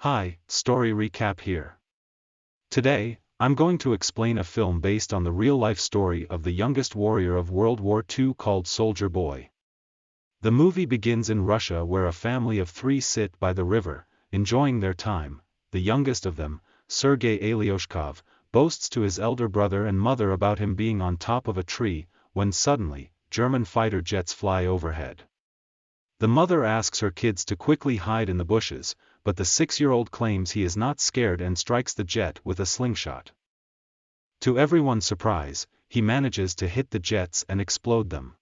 Hi, story recap here. Today, I'm going to explain a film based on the real-life story of the youngest warrior of World War II called Soldier Boy. The movie begins in Russia where a family of three sit by the river, enjoying their time. The youngest of them, Sergei Aleshkov, boasts to his elder brother and mother about him being on top of a tree, when suddenly, German fighter jets fly overhead. The mother asks her kids to quickly hide in the bushes, but the 6-year-old claims he is not scared and strikes the jet with a slingshot. To everyone's surprise, he manages to hit the jets and explode them.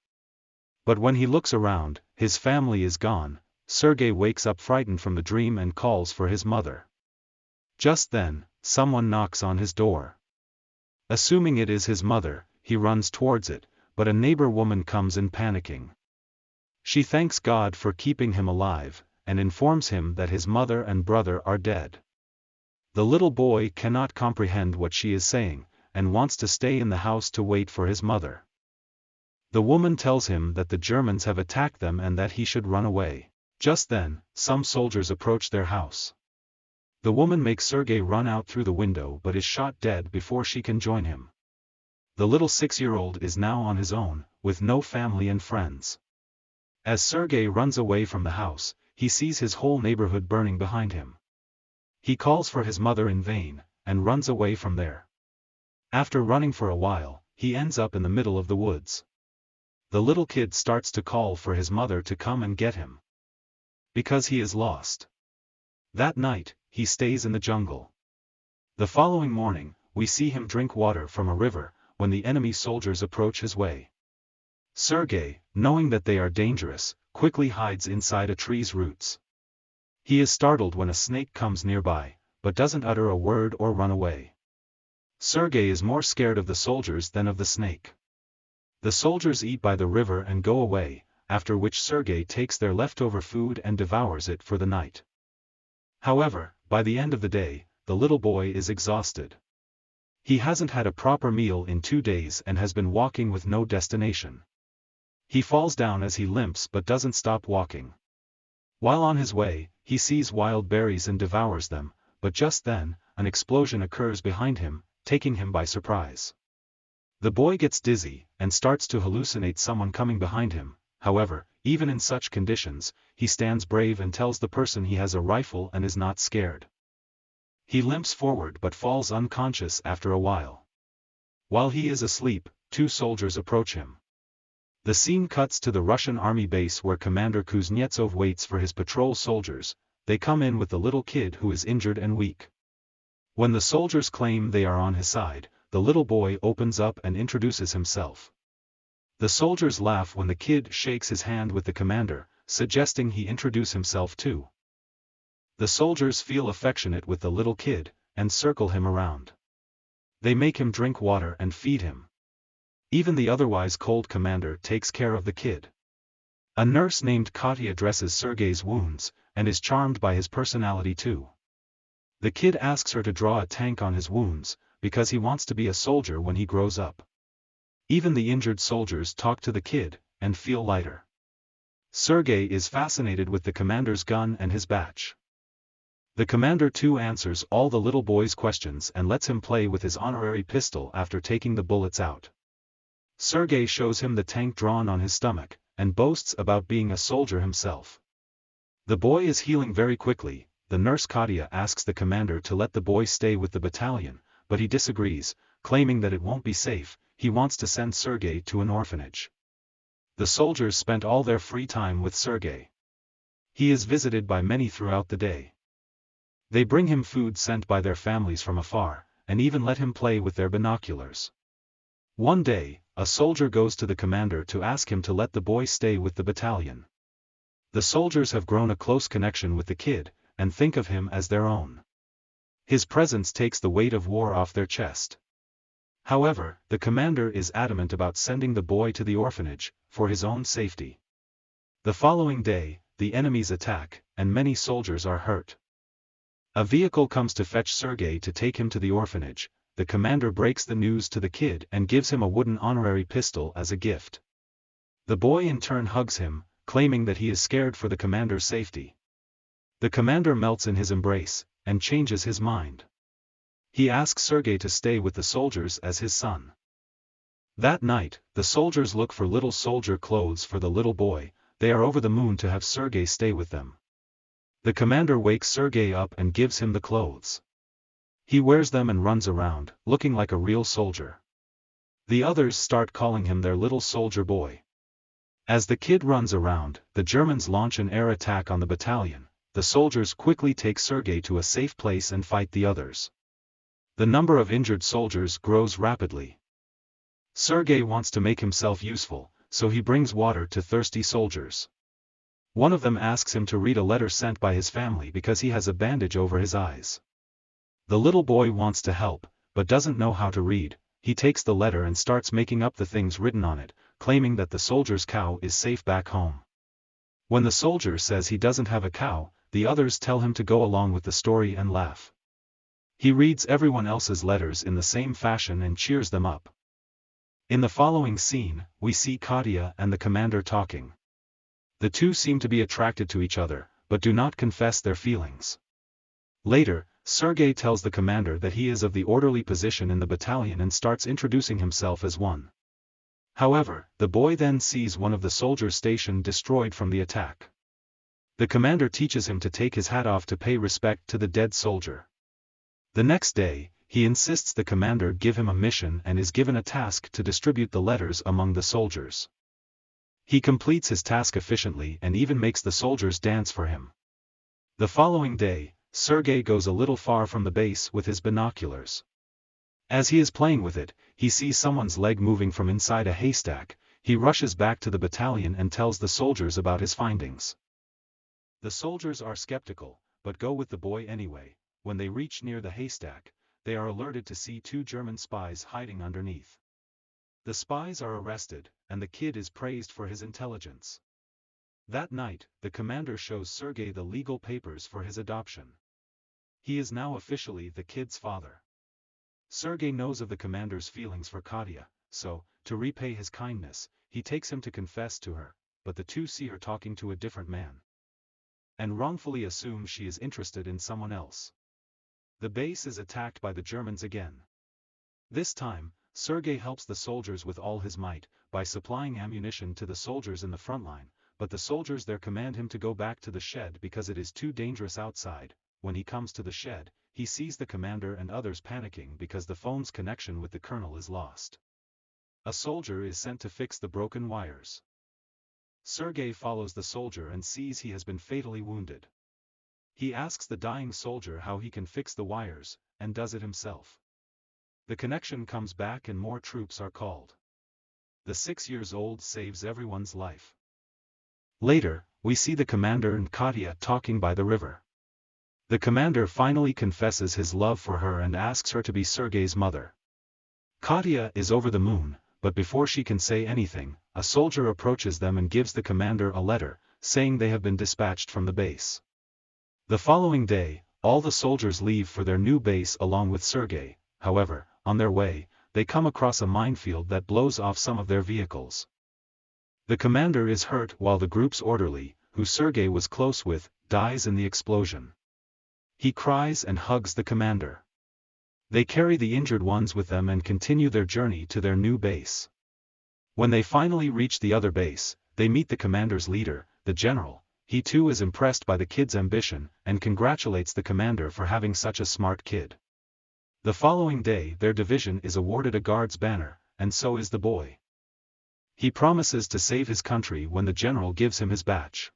But when he looks around, his family is gone. Sergei wakes up frightened from the dream and calls for his mother. Just then, someone knocks on his door. Assuming it is his mother, he runs towards it, but a neighbor woman comes in panicking. She thanks God for keeping him alive, and informs him that his mother and brother are dead. The little boy cannot comprehend what she is saying, and wants to stay in the house to wait for his mother. The woman tells him that the Germans have attacked them and that he should run away. Just then, some soldiers approach their house. The woman makes Sergei run out through the window but is shot dead before she can join him. The little 6-year-old is now on his own, with no family and friends. As Sergei runs away from the house, he sees his whole neighborhood burning behind him. He calls for his mother in vain, and runs away from there. After running for a while, he ends up in the middle of the woods. The little kid starts to call for his mother to come and get him, because he is lost. That night, he stays in the jungle. The following morning, we see him drink water from a river, when the enemy soldiers approach his way. Sergei, knowing that they are dangerous, quickly hides inside a tree's roots. He is startled when a snake comes nearby, but doesn't utter a word or run away. Sergei is more scared of the soldiers than of the snake. The soldiers eat by the river and go away, after which Sergei takes their leftover food and devours it for the night. However, by the end of the day, the little boy is exhausted. He hasn't had a proper meal in 2 days and has been walking with no destination. He falls down as he limps but doesn't stop walking. While on his way, he sees wild berries and devours them, but just then, an explosion occurs behind him, taking him by surprise. The boy gets dizzy, and starts to hallucinate someone coming behind him. However, even in such conditions, he stands brave and tells the person he has a rifle and is not scared. He limps forward but falls unconscious after a while. While he is asleep, 2 soldiers approach him. The scene cuts to the Russian army base where Commander Kuznetsov waits for his patrol soldiers. They come in with the little kid who is injured and weak. When the soldiers claim they are on his side, the little boy opens up and introduces himself. The soldiers laugh when the kid shakes his hand with the commander, suggesting he introduce himself too. The soldiers feel affectionate with the little kid, and circle him around. They make him drink water and feed him. Even the otherwise cold commander takes care of the kid. A nurse named Katya dresses Sergei's wounds, and is charmed by his personality too. The kid asks her to draw a tank on his wounds, because he wants to be a soldier when he grows up. Even the injured soldiers talk to the kid, and feel lighter. Sergei is fascinated with the commander's gun and his batch. The commander too answers all the little boy's questions and lets him play with his honorary pistol after taking the bullets out. Sergei shows him the tank drawn on his stomach, and boasts about being a soldier himself. The boy is healing very quickly. The nurse Katya asks the commander to let the boy stay with the battalion, but he disagrees, claiming that it won't be safe. He wants to send Sergei to an orphanage. The soldiers spent all their free time with Sergei. He is visited by many throughout the day. They bring him food sent by their families from afar, and even let him play with their binoculars. One day, a soldier goes to the commander to ask him to let the boy stay with the battalion. The soldiers have grown a close connection with the kid, and think of him as their own. His presence takes the weight of war off their chest. However, the commander is adamant about sending the boy to the orphanage, for his own safety. The following day, the enemies attack, and many soldiers are hurt. A vehicle comes to fetch Sergei to take him to the orphanage. The commander breaks the news to the kid and gives him a wooden honorary pistol as a gift. The boy in turn hugs him, claiming that he is scared for the commander's safety. The commander melts in his embrace, and changes his mind. He asks Sergei to stay with the soldiers as his son. That night, the soldiers look for little soldier clothes for the little boy. They are over the moon to have Sergei stay with them. The commander wakes Sergei up and gives him the clothes. He wears them and runs around, looking like a real soldier. The others start calling him their little soldier boy. As the kid runs around, the Germans launch an air attack on the battalion. The soldiers quickly take Sergei to a safe place and fight the others. The number of injured soldiers grows rapidly. Sergei wants to make himself useful, so he brings water to thirsty soldiers. One of them asks him to read a letter sent by his family because he has a bandage over his eyes. The little boy wants to help, but doesn't know how to read. He takes the letter and starts making up the things written on it, claiming that the soldier's cow is safe back home. When the soldier says he doesn't have a cow, the others tell him to go along with the story and laugh. He reads everyone else's letters in the same fashion and cheers them up. In the following scene, we see Katya and the commander talking. The two seem to be attracted to each other, but do not confess their feelings. Later, Sergei tells the commander that he is of the orderly position in the battalion and starts introducing himself as one. However, the boy then sees one of the soldiers' station destroyed from the attack. The commander teaches him to take his hat off to pay respect to the dead soldier. The next day, he insists the commander give him a mission and is given a task to distribute the letters among the soldiers. He completes his task efficiently and even makes the soldiers dance for him. The following day, Sergei goes a little far from the base with his binoculars. As he is playing with it, he sees someone's leg moving from inside a haystack. He rushes back to the battalion and tells the soldiers about his findings. The soldiers are skeptical, but go with the boy anyway. When they reach near the haystack, they are alerted to see two German spies hiding underneath. The spies are arrested, and the kid is praised for his intelligence. That night, the commander shows Sergei the legal papers for his adoption. He is now officially the kid's father. Sergei knows of the commander's feelings for Katya, so, to repay his kindness, he takes him to confess to her, but the two see her talking to a different man, and wrongfully assume she is interested in someone else. The base is attacked by the Germans again. This time, Sergei helps the soldiers with all his might, by supplying ammunition to the soldiers in the front line, but the soldiers there command him to go back to the shed because it is too dangerous outside. When he comes to the shed, he sees the commander and others panicking because the phone's connection with the colonel is lost. A soldier is sent to fix the broken wires. Sergei follows the soldier and sees he has been fatally wounded. He asks the dying soldier how he can fix the wires, and does it himself. The connection comes back and more troops are called. The 6-year-old saves everyone's life. Later, we see the commander and Katya talking by the river. The commander finally confesses his love for her and asks her to be Sergei's mother. Katya is over the moon, but before she can say anything, a soldier approaches them and gives the commander a letter, saying they have been dispatched from the base. The following day, all the soldiers leave for their new base along with Sergei. However, on their way, they come across a minefield that blows off some of their vehicles. The commander is hurt while the group's orderly, who Sergei was close with, dies in the explosion. He cries and hugs the commander. They carry the injured ones with them and continue their journey to their new base. When they finally reach the other base, they meet the commander's leader, the general. He too is impressed by the kid's ambition, and congratulates the commander for having such a smart kid. The following day their division is awarded a guard's banner, and so is the boy. He promises to save his country when the general gives him his badge.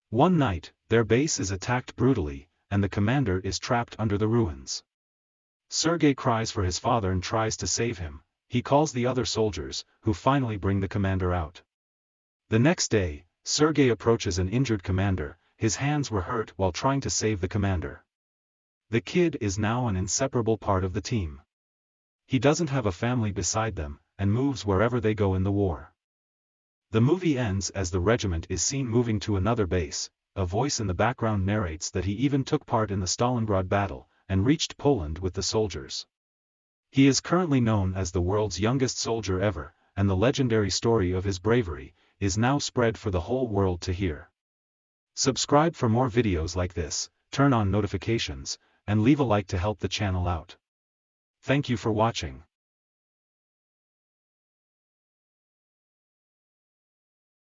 One night, their base is attacked brutally, and the commander is trapped under the ruins. Sergei cries for his father and tries to save him. He calls the other soldiers, who finally bring the commander out. The next day, Sergei approaches an injured commander. His hands were hurt while trying to save the commander. The kid is now an inseparable part of the team. He doesn't have a family beside them, and moves wherever they go in the war. The movie ends as the regiment is seen moving to another base. A voice in the background narrates that he even took part in the Stalingrad battle, and reached Poland with the soldiers. He is currently known as the world's youngest soldier ever, and the legendary story of his bravery is now spread for the whole world to hear. Subscribe for more videos like this, turn on notifications, and leave a like to help the channel out. Thank you for watching.